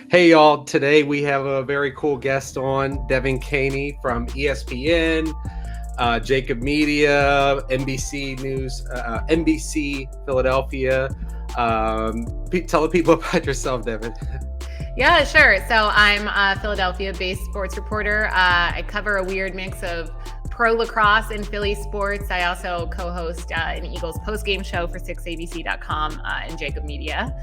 Hey y'all, today we have a very cool guest on, Devan Kaney from ESPN, JAKIB Media, NBC News, NBC Philadelphia. Tell the people about yourself, Devan. Yeah, sure. So I'm a Philadelphia-based sports reporter. I cover a weird mix of pro lacrosse and Philly sports. I also co-host an Eagles post-game show for 6abc.com and JAKIB Media.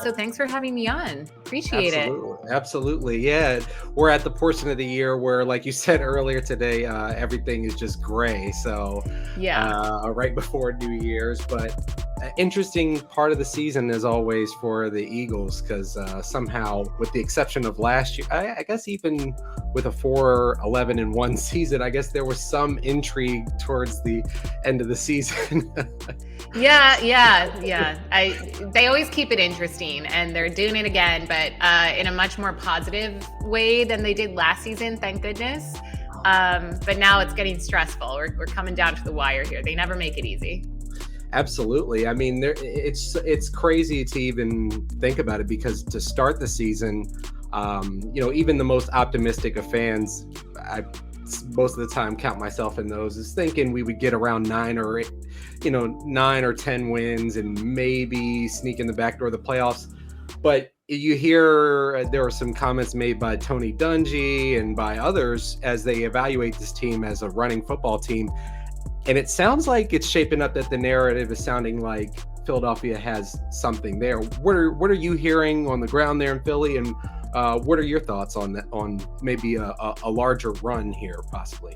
So thanks for having me on. Appreciate it. Absolutely. Yeah. We're at the portion of the year where, like you said earlier today, everything is just gray. So right before New Year's, but interesting part of the season is always for the Eagles because somehow, with the exception of last year, I guess even with a 4-11-1 season, I guess there was some intrigue towards the end of the season. Yeah. They always keep it interesting, and they're doing it again, but in a much more positive way than they did last season, thank goodness. But now it's getting stressful. We're coming down to the wire here. They never make it easy. Absolutely. I mean, it's crazy to even think about it because to start the season, even the most optimistic of fans, I most of the time count myself in those, is thinking we would get around 9 or 10 wins and maybe sneak in the back door of the playoffs. But you hear there were some comments made by Tony Dungy and by others as they evaluate this team as a running football team. And it sounds like it's shaping up that the narrative is sounding like Philadelphia has something there. What are you hearing on the ground there in Philly, and what are your thoughts on that, on maybe a larger run here, possibly?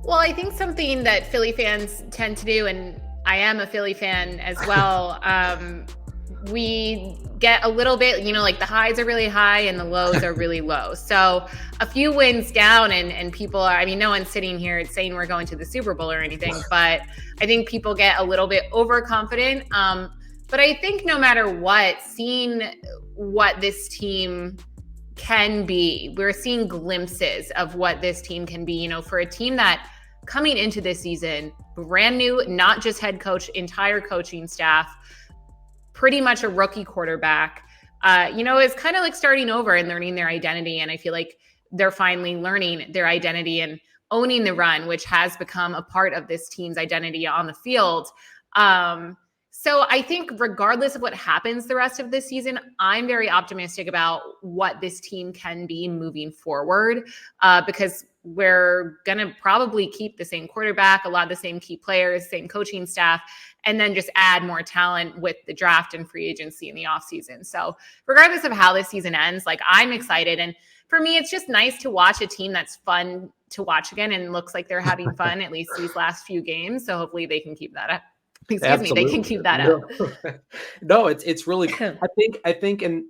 Well, I think something that Philly fans tend to do, and I am a Philly fan as well, we get a little bit, like the highs are really high and the lows are really low. So a few wins down and people are, no one's sitting here saying we're going to the Super Bowl or anything, but I think people get a little bit overconfident. But I think no matter what, seeing what this team can be, we're seeing glimpses of what this team can be, for a team that coming into this season, brand new, not just head coach, entire coaching staff, pretty much a rookie quarterback, is kind of like starting over and learning their identity. And I feel like they're finally learning their identity and owning the run, which has become a part of this team's identity on the field. So I think regardless of what happens the rest of this season, I'm very optimistic about what this team can be moving forward, because we're going to probably keep the same quarterback, a lot of the same key players, same coaching staff, and then just add more talent with the draft and free agency in the offseason. So regardless of how this season ends, I'm excited. And for me, it's just nice to watch a team that's fun to watch again and looks like they're having fun at least these last few games. So hopefully they can keep that up. They can keep that up. No, it's really cool. I think, and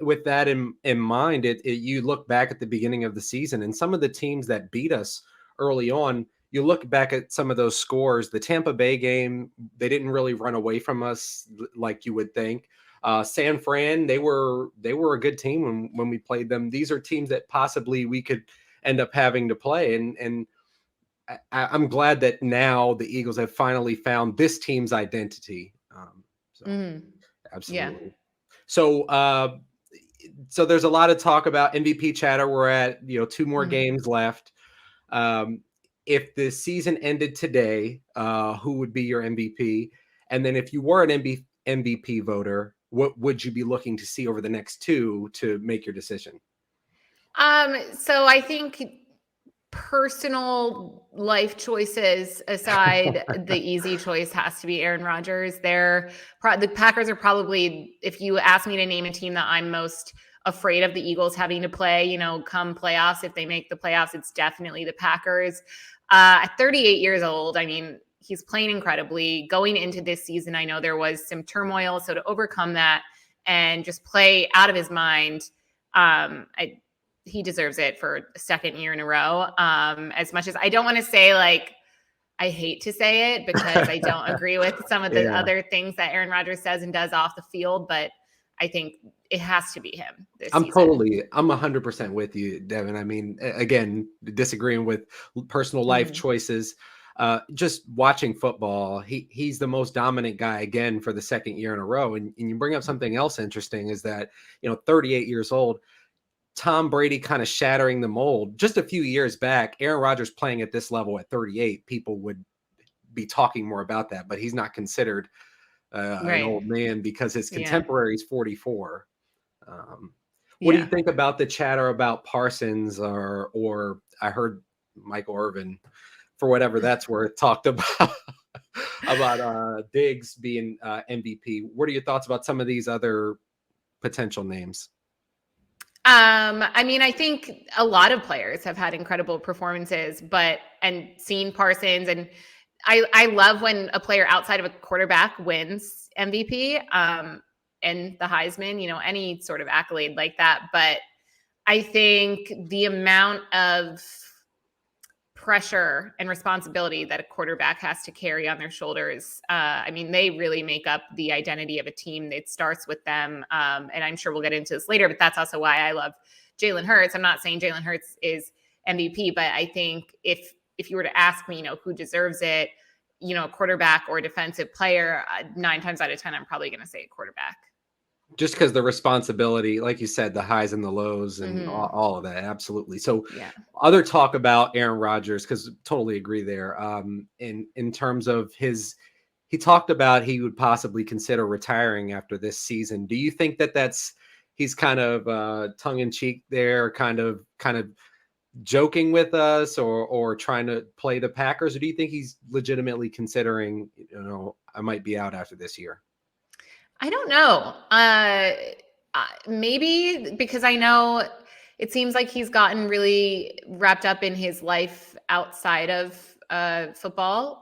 with that in mind, you look back at the beginning of the season and some of the teams that beat us early on. You look back at some of those scores. The Tampa Bay game, they didn't really run away from us like you would think. San Fran, they were a good team when we played them. These are teams that possibly we could end up having to play, and I'm glad that now the Eagles have finally found this team's identity. Absolutely. Yeah. So there's a lot of talk about MVP chatter. We're at 2 more games left. If the season ended today, who would be your MVP? And then if you were an MVP voter, what would you be looking to see over the next 2 to make your decision? So I think personal life choices aside, the easy choice has to be Aaron Rodgers. The Packers are probably, if you ask me to name a team that I'm most afraid of the Eagles having to play, come playoffs, if they make the playoffs, it's definitely the Packers. At 38 years old, he's playing incredibly. Going into this season, I know there was some turmoil. So to overcome that and just play out of his mind, he deserves it for a second year in a row. As much as I don't want to say, I hate to say it because I don't agree with some of the other things that Aaron Rodgers says and does off the field, but I think it has to be him this season. I'm 100% with you, Devan. Again, disagreeing with personal life choices. just watching football, he's the most dominant guy again for the second year in a row. And you bring up something else interesting is that, 38 years old, Tom Brady kind of shattering the mold. Just a few years back, Aaron Rodgers playing at this level at 38, people would be talking more about that, but he's not considered an old man because his contemporary is 44. What do you think about the chatter about Parsons or I heard Michael Irvin, for whatever that's worth, talked about Diggs being MVP? What are your thoughts about some of these other potential names? I mean, I think a lot of players have had incredible performances, and seen Parsons, and I love when a player outside of a quarterback wins MVP, and the Heisman, any sort of accolade like that. But I think the amount of pressure and responsibility that a quarterback has to carry on their shoulders, I mean, they really make up the identity of a team. It starts with them. And I'm sure we'll get into this later, but that's also why I love Jalen Hurts. I'm not saying Jalen Hurts is MVP, but I think if you were to ask me, who deserves it, a quarterback or a defensive player, 9 times out of 10, I'm probably going to say a quarterback. Just because the responsibility, like you said, the highs and the lows and all of that. Absolutely. So other talk about Aaron Rodgers, because totally agree there. In terms of he talked about he would possibly consider retiring after this season. Do you think he's kind of tongue in cheek there, kind of joking with us or trying to play the Packers? Or do you think he's legitimately considering, I might be out after this year? I don't know. Maybe because I know it seems like he's gotten really wrapped up in his life outside of football.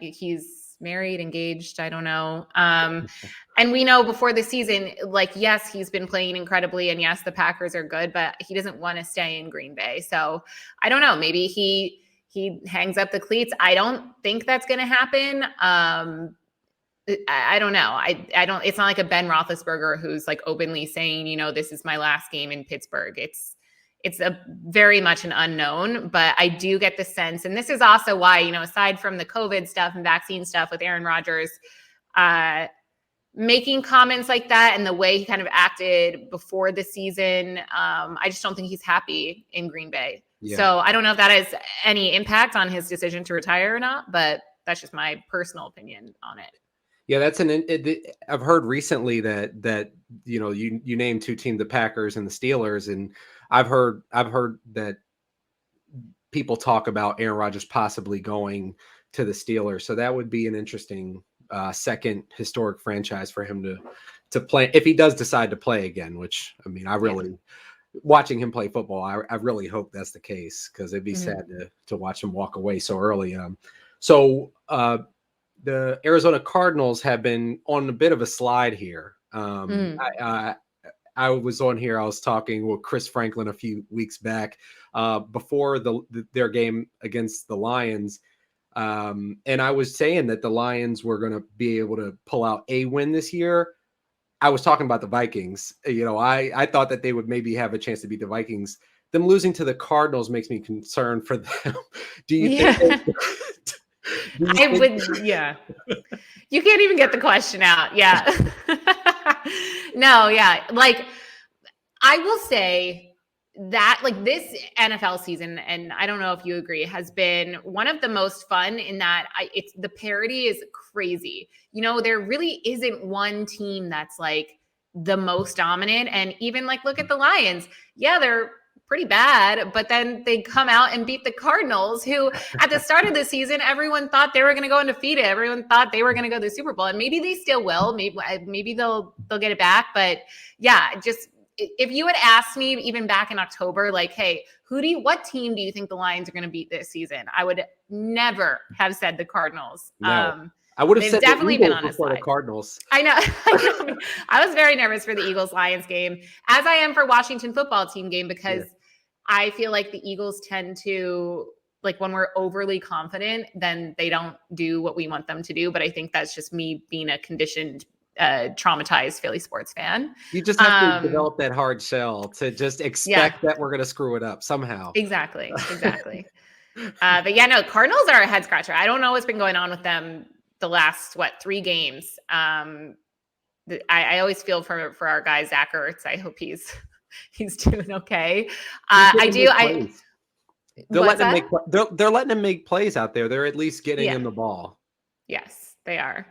He's married, engaged, I don't know. And we know before the season, yes, he's been playing incredibly, and yes, the Packers are good, but he doesn't want to stay in Green Bay. So I don't know. Maybe he hangs up the cleats. I don't think that's going to happen. I don't know. I don't, it's not like a Ben Roethlisberger who's openly saying, this is my last game in Pittsburgh. It's a very much an unknown, but I do get the sense, and this is also why, aside from the COVID stuff and vaccine stuff with Aaron Rodgers, making comments like that and the way he kind of acted before the season, I just don't think he's happy in Green Bay. Yeah. So I don't know if that has any impact on his decision to retire or not, but that's just my personal opinion on it. Yeah, I've heard recently that you named 2 teams, the Packers and the Steelers, and I've heard that people talk about Aaron Rodgers possibly going to the Steelers. So that would be an interesting second historic franchise for him to play if he does decide to play again. Which, I mean, watching him play football, I really hope that's the case, because it'd be sad to watch him walk away so early. The Arizona Cardinals have been on a bit of a slide here. I was on here. I was talking with Chris Franklin a few weeks back before their game against the Lions. And I was saying that the Lions were going to be able to pull out a win this year. I was talking about the Vikings. I thought that they would maybe have a chance to beat the Vikings. Them losing to the Cardinals makes me concerned for them. Do you think? Yeah. You can't even get the question out. Yeah. No, yeah. I will say that this NFL season, and I don't know if you agree, has been one of the most fun in that the parity is crazy. There really isn't one team that's the most dominant. And even look at the Lions. Yeah, they're pretty bad, but then they come out and beat the Cardinals, who at the start of the season, everyone thought they were going to go undefeated. Everyone thought they were going to go to the Super Bowl, and maybe they still will. Maybe they'll get it back. But yeah, just if you had asked me even back in October, hey, what team do you think the Lions are going to beat this season? I would never have said the Cardinals. No. I would have said definitely the been on before the Cardinals. I know. I was very nervous for the Eagles-Lions game, as I am for Washington football team game, because I feel like the Eagles tend to, when we're overly confident, then they don't do what we want them to do. But I think that's just me being a conditioned, traumatized Philly sports fan. You just have to develop that hard shell to just expect that we're going to screw it up somehow. Exactly. But yeah, no, Cardinals are a head scratcher. I don't know what's been going on with them the last 3 games. I always feel for our guy Zach Ertz. I hope he's doing okay. I do. They're What's letting him that? make they're letting him make plays out there. They're at least getting him the ball. Yes, they are.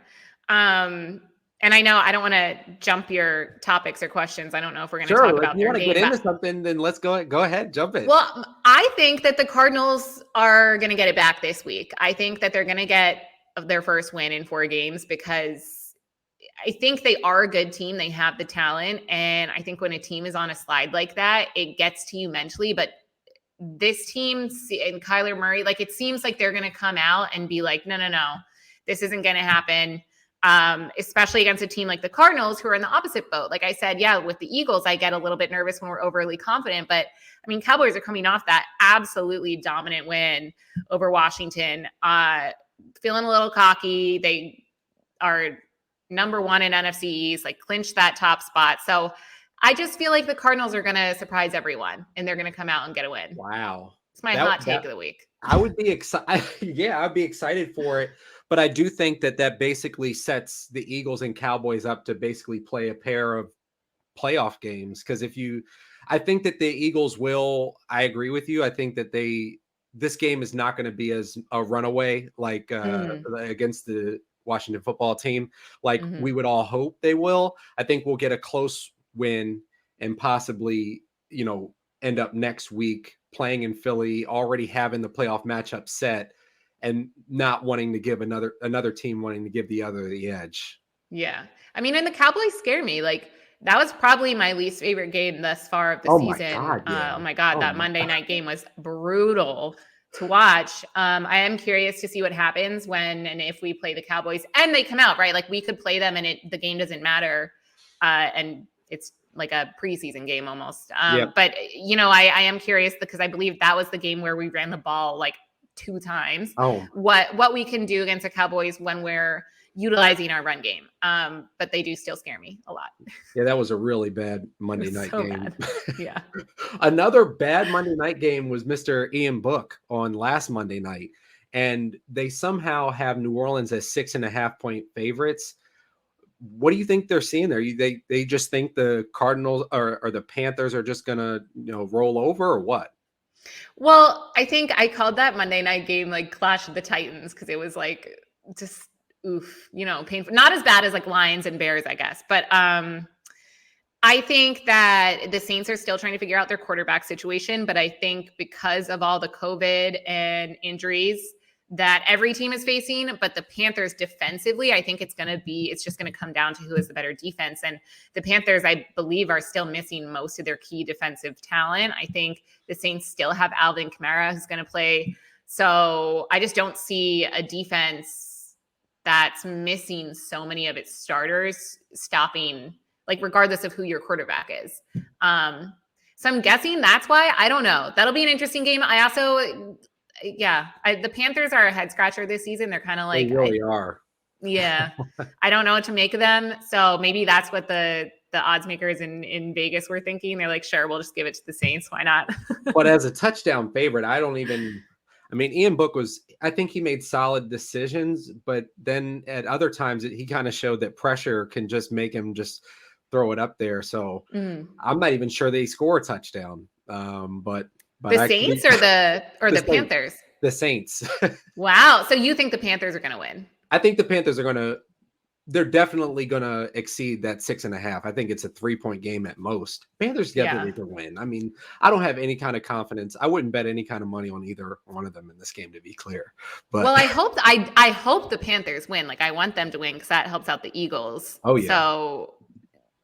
And I know I don't want to jump your topics or questions. I don't know if we're going to talk about their game. If you want to get into but something, then let's go ahead, jump it. Well, I think that the Cardinals are going to get it back this week. I think that they're going to get their first win in 4 games because I think they are a good team. They have the talent. And I think when a team is on a slide like that, it gets to you mentally. But this team and Kyler Murray, like it seems like they're going to come out and be like, no, this isn't going to happen. Especially against a team like the Cardinals who are in the opposite boat. Like I said, yeah, with the Eagles, I get a little bit nervous when we're overly confident, but I mean, Cowboys are coming off that absolutely dominant win over Washington, feeling a little cocky. They are number 1 in NFC East, like clinched that top spot. So I just feel like the Cardinals are going to surprise everyone and they're going to come out and get a win. Wow. It's my hot take of the week. I would be excited. Yeah, I'd be excited for it. But I do think that basically sets the Eagles and Cowboys up to basically play a pair of playoff games. Because I think that the Eagles will, I agree with you. I think that this game is not going to be as a runaway like against the Washington football team. Like we would all hope they will. I think we'll get a close win and possibly, end up next week playing in Philly, already having the playoff matchup set and not wanting to give another team wanting to give the other the edge. Yeah. I mean, and the Cowboys scare me. Like that was probably my least favorite game thus far of the season. Oh my God. That Monday night game was brutal to watch. I am curious to see what happens when, and if we play the Cowboys and they come out, right? Like we could play them and the game doesn't matter. And it's like a preseason game almost. But I am curious because I believe that was the game where we ran the ball like 2 times. What we can do against the Cowboys when we're utilizing our run game. But they do still scare me a lot. Yeah, that was a really bad Monday night game. Bad. Yeah. Another bad Monday night game was Mr. Ian Book on last Monday night. And they somehow have New Orleans as 6.5-point favorites. What do you think they're seeing there? They just think the Cardinals or the Panthers are just gonna roll over or what? Well, I think I called that Monday night game like Clash of the Titans because it was like just painful. Not as bad as like Lions and Bears, I guess. But I think that the Saints are still trying to figure out their quarterback situation. But I think because of all the COVID and injuries that every team is facing, but the Panthers defensively, I think it's just going to come down to who is the better defense. And the Panthers, I believe, are still missing most of their key defensive talent. I think the Saints still have Alvin Kamara who's going to play. So I just don't see a defense that's missing so many of its starters stopping, like regardless of who your quarterback is. So I'm guessing that's why. I don't know. That'll be an interesting game. I also... the Panthers are a head scratcher this season. They're kind of like they really are. Yeah, I don't know what to make of them. So maybe that's what the odds makers in Vegas were thinking. They're like, sure, we'll just give it to the Saints. Why not? But as a touchdown favorite, Ian Book I think he made solid decisions, but then at other times he kind of showed that pressure can just make him just throw it up there. So I'm not even sure they score a touchdown. But the Saints or the Panthers? The Saints. Wow. So you think the Panthers are going to win? I think the Panthers they're definitely going to exceed that 6.5. I think it's a 3-point game at most. Panthers definitely to win. I mean, I don't have any kind of confidence. I wouldn't bet any kind of money on either one of them in this game, to be clear. But well, I hope the Panthers win. Like I want them to win because that helps out the Eagles. Oh yeah. So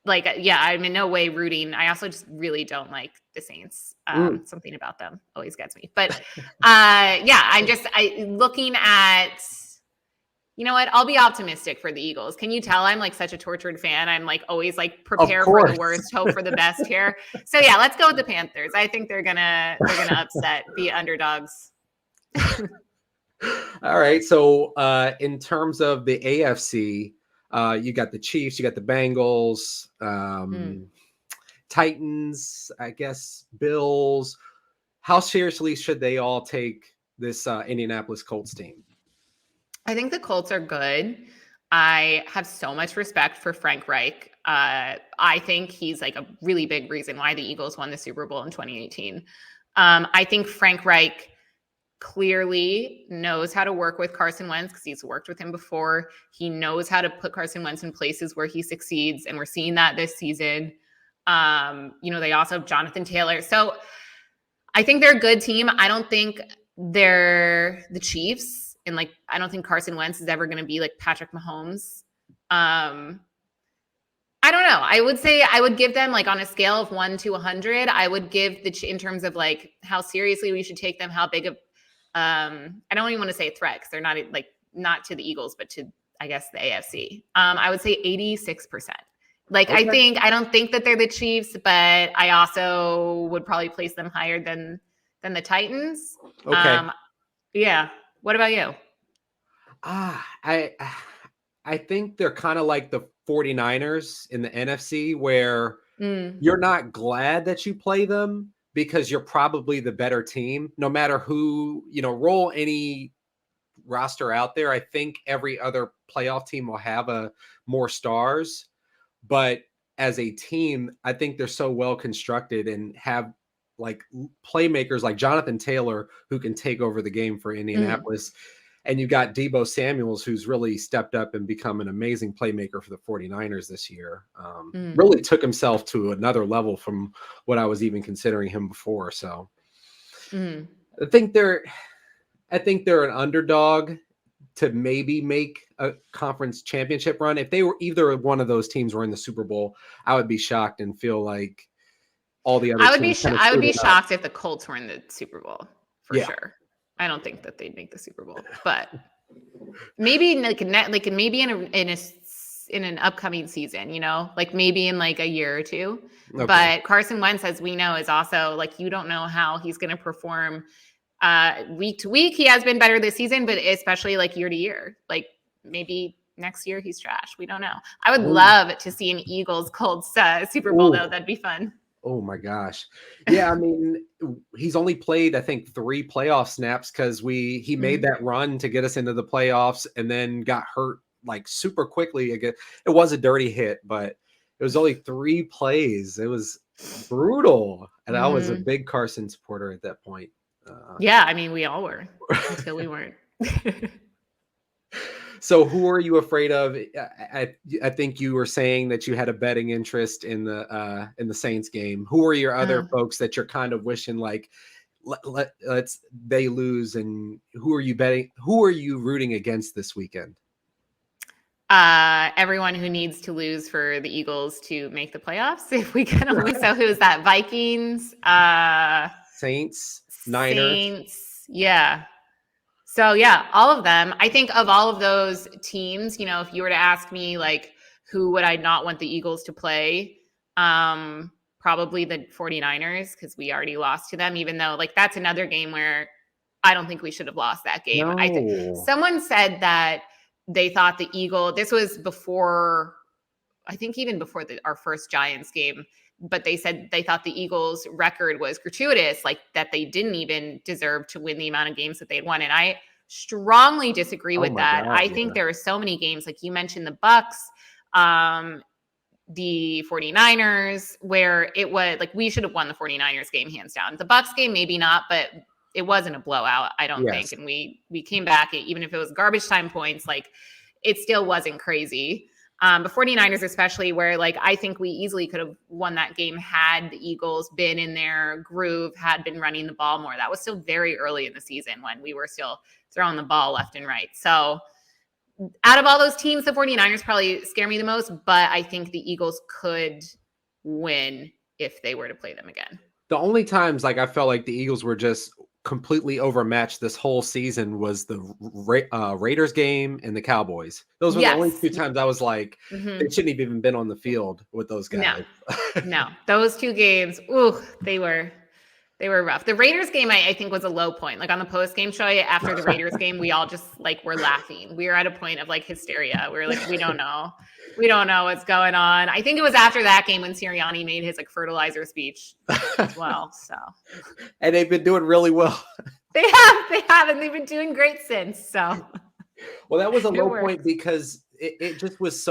I'm in no way rooting. I also just really don't like the Saints. Something about them always gets me. But I'm looking at, you know what? I'll be optimistic for the Eagles. Can you tell I'm like such a tortured fan? I'm like always like prepare for the worst, hope for the best here. So yeah, let's go with the Panthers. I think they're gonna upset the underdogs. All right. So in terms of the AFC, you got the Chiefs, you got the Bengals, Titans, I guess, Bills. How seriously should they all take this Indianapolis Colts team? I think the Colts are good. I have so much respect for Frank Reich. I think he's like a really big reason why the Eagles won the Super Bowl in 2018. I think Frank Reich clearly knows how to work with Carson Wentz because he's worked with him before. He knows how to put Carson Wentz in places where he succeeds, and we're seeing that this season. They also have Jonathan Taylor. So I think they're a good team. I don't think they're the Chiefs. And I don't think Carson Wentz is ever going to be like Patrick Mahomes. I don't know. I would say I would give them on a scale of 1 to 100. I would give in terms of how seriously we should take them, how big of, I don't even want to say a threat because they're not to the Eagles, but to, I guess, the AFC. I would say 86%. Okay. I don't think that they're the Chiefs, but I also would probably place them higher than the Titans. Okay. Yeah. What about you? I think they're kind of like the 49ers in the NFC, where you're not glad that you play them because you're probably the better team. No matter who, roll any roster out there, I think every other playoff team will have more stars. But as a team, I think they're so well constructed and have playmakers like Jonathan Taylor who can take over the game for Indianapolis. And you got Deebo Samuels, who's really stepped up and become an amazing playmaker for the 49ers this year. Really took himself to another level from what I was even considering him before. So I think they're an underdog to maybe make a conference championship run. If they were either one of those teams were in the Super Bowl, I would be shocked and feel like all the other I would be shocked if the Colts were in the Super Bowl for sure. I don't think that they'd make the Super Bowl, but maybe maybe in an upcoming season, maybe in a year or two. Okay. But Carson Wentz, as we know, is also you don't know how he's going to perform week to week. He has been better this season, but especially year to year. Maybe next year he's trash. We don't know. I would love to see an Eagles Colts Super Bowl though. That'd be fun. Oh my gosh. Yeah. I mean, he's only played, I think, 3 playoff snaps because he made that run to get us into the playoffs and then got hurt super quickly again. It was a dirty hit, but it was only 3 plays. It was brutal. And I was a big Carson supporter at that point. Yeah. I mean, we all were until we weren't. So who are you afraid of? I think you were saying that you had a betting interest in the Saints game. Who are your other folks that you're kind of wishing let's they lose, and who are you betting? Who are you rooting against this weekend? Everyone who needs to lose for the Eagles to make the playoffs. If we can only so who's that? Vikings, Saints, Niners. Yeah. So yeah, all of them. I think of all of those teams, if you were to ask me who would I not want the Eagles to play, probably the 49ers, because we already lost to them, even though that's another game where I don't think we should have lost that game. No. Someone said that they thought the this was before, I think even before our first Giants game, but they said they thought the Eagles' record was gratuitous, that they didn't even deserve to win the amount of games that they'd won. And I strongly disagree with that. God, I think there are so many games, like you mentioned, the Bucks, the 49ers, where it was we should have won the 49ers game hands down. The Bucks game, maybe not, but it wasn't a blowout, I don't think. And we came back, even if it was garbage time points, it still wasn't crazy. The 49ers especially, where I think we easily could have won that game had the Eagles been in their groove, had been running the ball more. That was still very early in the season when we were still throwing the ball left and right. So out of all those teams, the 49ers probably scare me the most, but I think the Eagles could win if they were to play them again. The only times I felt like the Eagles were just completely overmatched this whole season was the Raiders game and the Cowboys. Those were the only 2 times I was they shouldn't have even been on the field with those guys. No, those 2 games, they were rough. The Raiders game, I think, was a low point. On the post-game show after the Raiders game, we all just were laughing. We were at a point of hysteria. We were we don't know. We don't know what's going on. I think it was after that game when Sirianni made his fertilizer speech as well. So, and they've been doing really well. They have, and they've been doing great since. So, well, that was a low point because it just was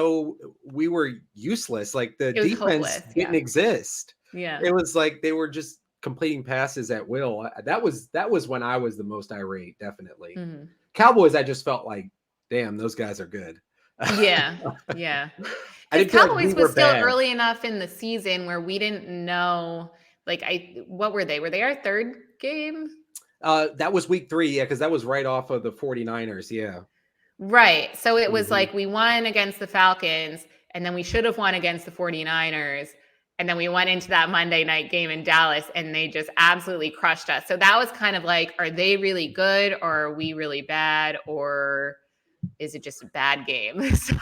we were useless. Like the defense didn't exist. Yeah. It was like they were just completing passes at will. That was when I was the most irate, definitely. Mm-hmm. Cowboys, I just felt like, damn, those guys are good. Yeah. Cowboys was still early enough in the season where we didn't know, what were they? Were they our third game? That was week 3. Yeah. Cause that was right off of the 49ers. Yeah. Right. So it was like we won against the Falcons and then we should have won against the 49ers. And then we went into that Monday night game in Dallas and they just absolutely crushed us. So that was kind of like, are they really good or are we really bad or is it just a bad game? So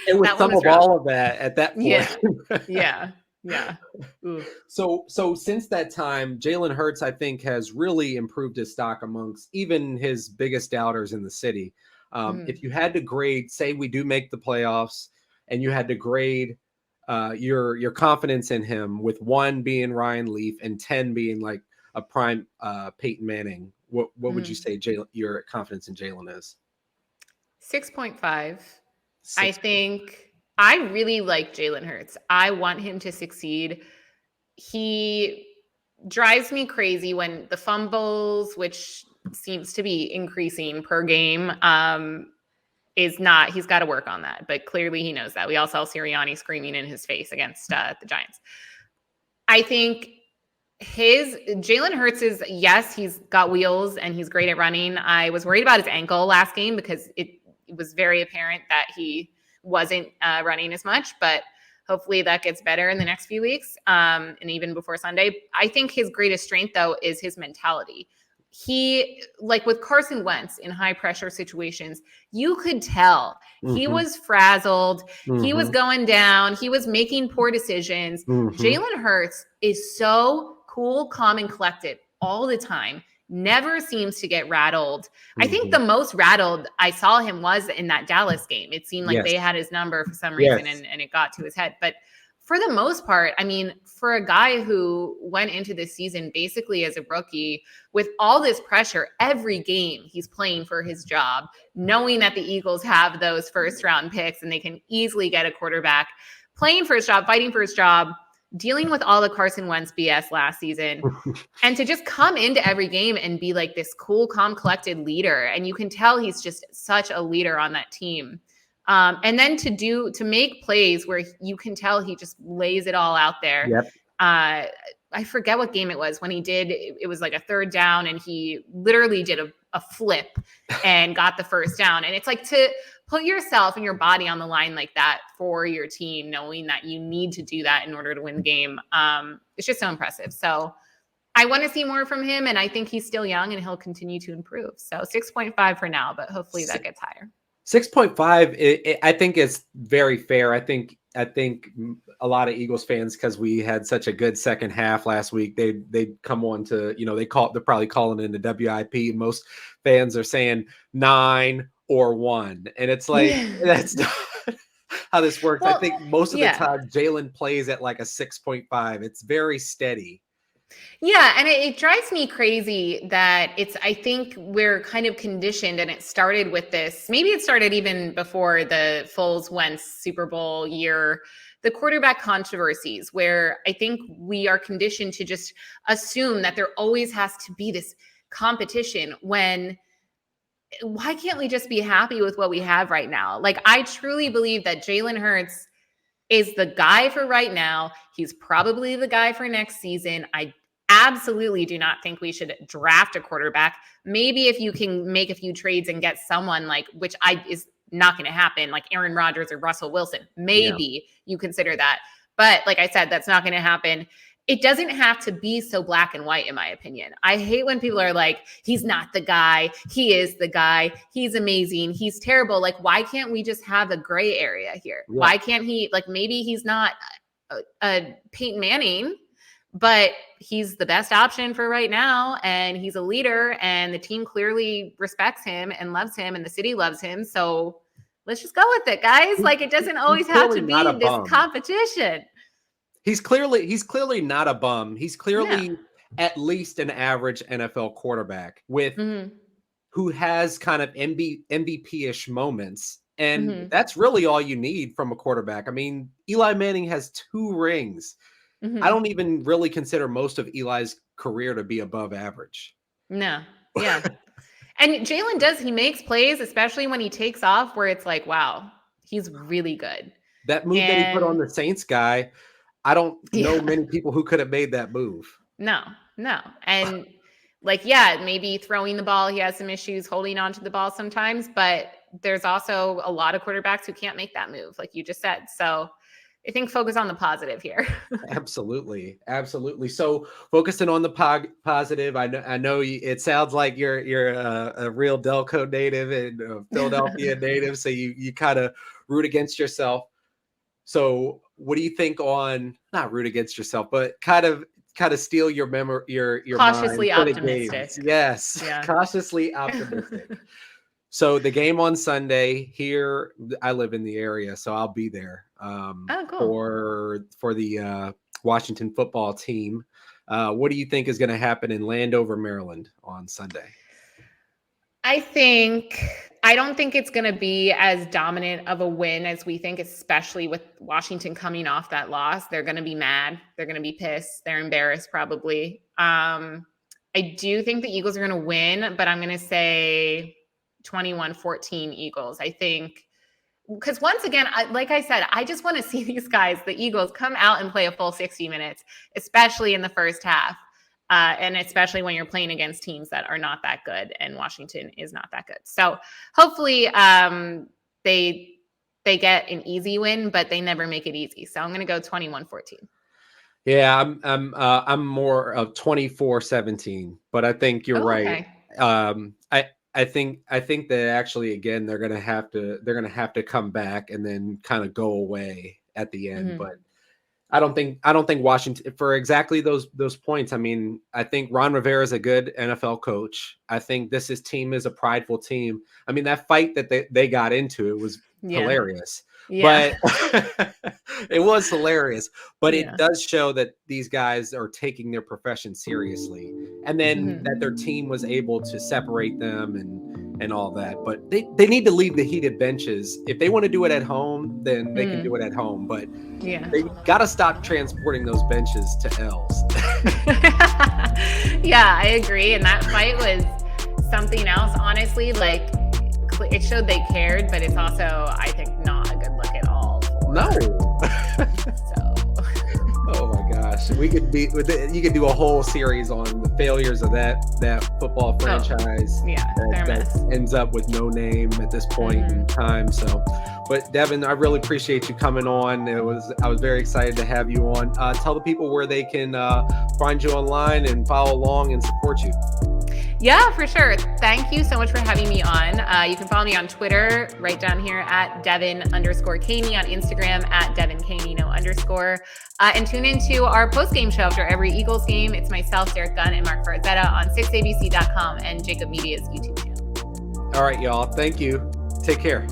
it was some of all of that at that point. Yeah. Ooh. So since that time, Jalen Hurts, I think, has really improved his stock amongst even his biggest doubters in the city. If you had to grade, say we do make the playoffs and you had to grade your confidence in him, with 1 being Ryan Leaf and 10 being like a prime Peyton Manning, what would you say your confidence in Jalen is? 6.5. I think I really like Jalen Hurts. I want him to succeed. He drives me crazy when the fumbles, which seems to be increasing per game, is not. He's got to work on that, but clearly he knows that. We all saw Sirianni screaming in his face against the Giants. I think Jalen Hurts is, yes, he's got wheels and he's great at running. I was worried about his ankle last game because it was very apparent that he wasn't running as much, but hopefully that gets better in the next few weeks. And even before Sunday, I think his greatest strength though is his mentality. He, like with Carson Wentz in high pressure situations, you could tell he was frazzled. He was going down. He was making poor decisions. Jalen Hurts is so cool, calm, and collected all the time. Never seems to get rattled. I think the most rattled I saw him was in that Dallas game. It seemed like they had his number for some reason and it got to his head. But for the most part, I mean, for a guy who went into this season basically as a rookie with all this pressure, every game he's playing for his job, knowing that the Eagles have those first round picks and they can easily get a quarterback, playing for his job, fighting for his job, dealing with all the Carson Wentz BS last season, and to just come into every game and be like this cool, calm, collected leader. And you can tell he's just such a leader on that team. And then to make plays where you can tell he just lays it all out there. Yep. I forget what game it was when he did. It was like a 3rd down and he literally did a flip and got the first down. And it's like to put yourself and your body on the line like that for your team, knowing that you need to do that in order to win the game. It's just so impressive. So I want to see more from him. And I think he's still young and he'll continue to improve. So 6.5 for now, but hopefully that gets higher. 6.5, I think is very fair. I think a lot of Eagles fans, because we had such a good second half last week, they'd come on to, they're probably calling in the WIP. Most fans are saying 9 or 1. And it's like, that's not how this works. Well, I think most of the time Jalen plays at like a 6.5. It's very steady. Yeah. And it drives me crazy that I think we're kind of conditioned, and it started with this, maybe it started even before the Foles-Wentz Super Bowl year, the quarterback controversies, where I think we are conditioned to just assume that there always has to be this competition why can't we just be happy with what we have right now? Like, I truly believe that Jalen Hurts is the guy for right now. He's probably the guy for next season. I absolutely do not think we should draft a quarterback. Maybe if you can make a few trades and get someone which is not going to happen, like Aaron Rodgers or Russell Wilson, maybe you consider that. But like I said, that's not going to happen. It doesn't have to be so black and white, in my opinion. I hate when people are like, he's not the guy. He is the guy. He's amazing. He's terrible. Like, why can't we just have a gray area here? Yeah. Why can't he, maybe he's not a Peyton Manning, but he's the best option for right now. And he's a leader, and the team clearly respects him and loves him, and the city loves him. So let's just go with it, guys. It doesn't always have to be this competition. He's clearly not a bum. He's clearly at least an average NFL quarterback with who has kind of MVP-ish moments. And that's really all you need from a quarterback. I mean, Eli Manning has 2 rings. I don't even really consider most of Eli's career to be above average. No. Yeah. And Jalen he makes plays, especially when he takes off, where it's like, wow, he's really good. That move that he put on the Saints guy, I don't know many people who could have made that move. No. And like, yeah, maybe throwing the ball, he has some issues holding on to the ball sometimes, but there's also a lot of quarterbacks who can't make that move, like you just said. So I think focus on the positive here. Absolutely. So focusing on the positive, I know it sounds like you're a real Delco native and a Philadelphia native, so you kind of root against yourself. So what do you think on, not root against yourself, but kind of steal your memory, your cautiously mind, optimistic. Yes, cautiously optimistic. So the game on Sunday here, I live in the area, so I'll be there for the Washington football team. What do you think is going to happen in Landover, Maryland on Sunday? I don't think it's going to be as dominant of a win as we think, especially with Washington coming off that loss. They're going to be mad. They're going to be pissed. They're embarrassed probably. I do think the Eagles are going to win, but I'm going to say 21-14 Eagles. I think because once again, like I said, I just want to see these guys, the Eagles, come out and play a full 60 minutes, especially in the first half. And especially when you're playing against teams that are not that good, and Washington is not that good. So hopefully they get an easy win, but they never make it easy. So I'm going to go 21-14. Yeah, I'm more of 24-17, but I think you're right. Okay. I think that actually, again, they're gonna have to come back and then kind of go away at the end. But I don't think Washington, for exactly those points. I mean, I think Ron Rivera is a good NFL coach. I think this team is a prideful team. I mean, that fight that they got into, it was hilarious. Yeah. But it was hilarious. But it does show that these guys are taking their profession seriously, and then that their team was able to separate them and all that. But they need to leave the heated benches. If they want to do it at home, then they can do it at home. But they got to stop transporting those benches to L's. Yeah, I agree. And that fight was something else, honestly. Like, it showed they cared, but it's also, I think, not a good look at all. No. Oh my gosh, you could do a whole series on the failures of that football franchise. That ends up with no name at this point in time. So, but Devan, I really appreciate you coming on. I was very excited to have you on. Tell the people where they can find you online and follow along and support you. Yeah, for sure. Thank you so much for having me on. You can follow me on Twitter right down here at Devan_Kaney, on Instagram at Devan Kaney _. And tune into our post-game show after every Eagles game. It's myself, Derek Gunn, and Mark Farzetta on 6abc.com and JAKIB Media's YouTube channel. All right, y'all. Thank you. Take care.